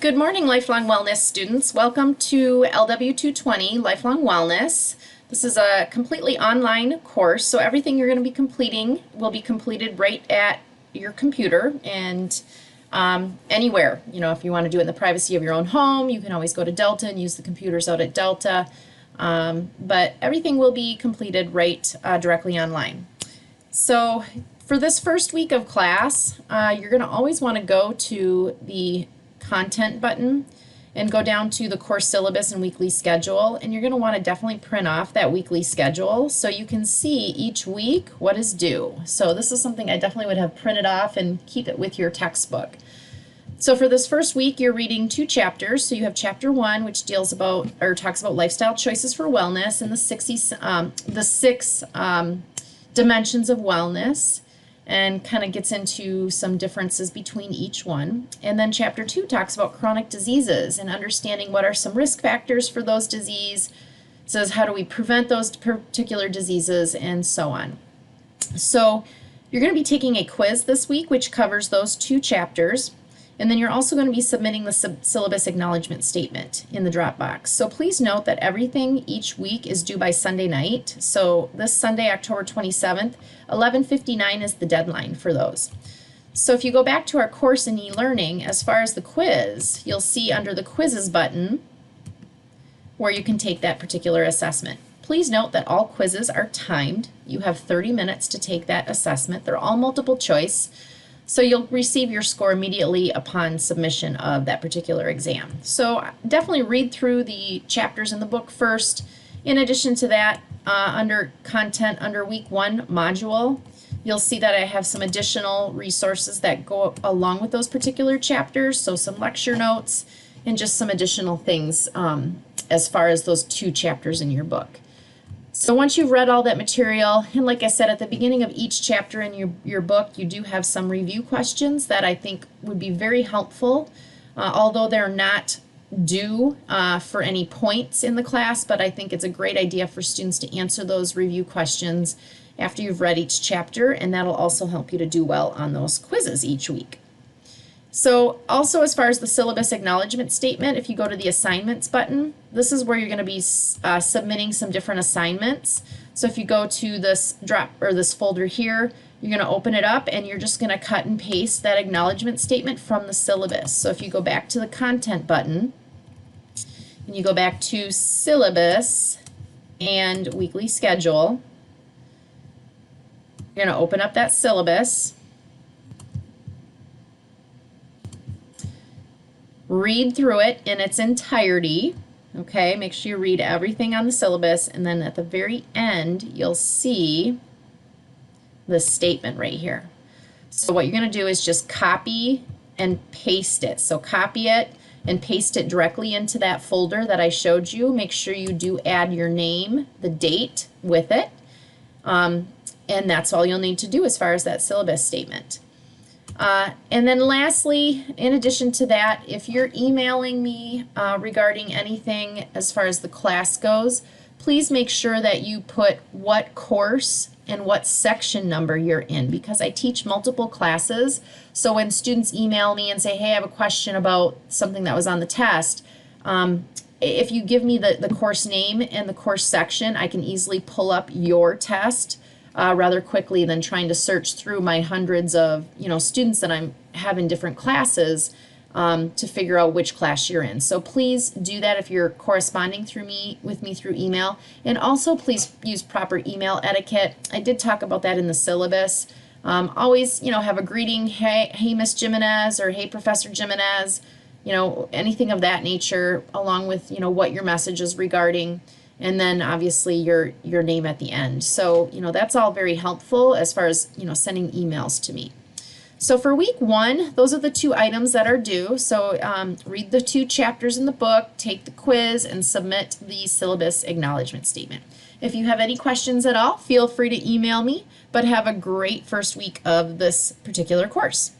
Good morning, Lifelong Wellness students. Welcome to LW 220 Lifelong Wellness. This is a completely online course, so everything you're going to be completing will be completed right at your computer and anywhere. You know, if you want to do it in the privacy of your own home, you can always go to Delta and use the computers out at Delta. But everything will be completed right directly online. So for this first week of class, you're going to always want to go to the content button and go down to the course syllabus and weekly schedule, and you're going to want to definitely print off that weekly schedule so you can see each week what is due. So this is something I definitely would have printed off and keep it with your textbook. So for this first week, you're reading 2 chapters. So you have chapter 1, which deals about or talks about lifestyle choices for wellness and the six dimensions of wellness, and kind of gets into some differences between each one. And then chapter 2 talks about chronic diseases and understanding what are some risk factors for those diseases, says how do we prevent those particular diseases, and so on. So you're going to be taking a quiz this week which covers those 2 chapters. And then you're also going to be submitting the syllabus acknowledgement statement in the Dropbox. So please note that everything each week is due by Sunday night. So this Sunday, October 27th, 11:59 is the deadline for those. So if you go back to our course in e-learning, as far as the quiz, you'll see under the quizzes button where you can take that particular assessment. Please note that all quizzes are timed. You have 30 minutes to take that assessment. They're all multiple choice. So you'll receive your score immediately upon submission of that particular exam. So definitely read through the chapters in the book first. In addition to that, under content, under week 1 module, you'll see that I have some additional resources that go along with those particular chapters. So some lecture notes and just some additional things as far as those 2 chapters in your book. So once you've read all that material, and like I said, at the beginning of each chapter in your book, you do have some review questions that I think would be very helpful, although they're not due for any points in the class, but I think it's a great idea for students to answer those review questions after you've read each chapter, and that'll also help you to do well on those quizzes each week. So also as far as the syllabus acknowledgement statement, if you go to the assignments button, this is where you're going to be submitting some different assignments. So if you go to this this folder here, you're going to open it up and you're just going to cut and paste that acknowledgement statement from the syllabus. So if you go back to the content button and you go back to syllabus and weekly schedule, you're going to open up that syllabus. Read through it in its entirety, okay? Make sure you read everything on the syllabus, and then at the very end, you'll see the statement right here. So what you're going to do is just copy and paste it. So copy it and paste it directly into that folder that I showed you. Make sure you do add your name, the date with it, and that's all you'll need to do as far as that syllabus statement. And then lastly, in addition to that, if you're emailing me regarding anything as far as the class goes, please make sure that you put what course and what section number you're in, because I teach multiple classes. So when students email me and say, hey, I have a question about something that was on the test, if you give me the course name and the course section, I can easily pull up your test rather quickly than trying to search through my hundreds of students that I'm having different classes to figure out which class you're in. So please do that if you're corresponding with me through email, and also please use proper email etiquette. I did talk about that in the syllabus. Always have a greeting, hey Miss Jimenez, or hey Professor Jimenez, anything of that nature, along with what your message is regarding. And then obviously your name at the end. So, that's all very helpful as far as, sending emails to me. So for week 1, those are the 2 items that are due. So read the 2 chapters in the book, take the quiz, and submit the syllabus acknowledgement statement. If you have any questions at all, feel free to email me, but have a great first week of this particular course.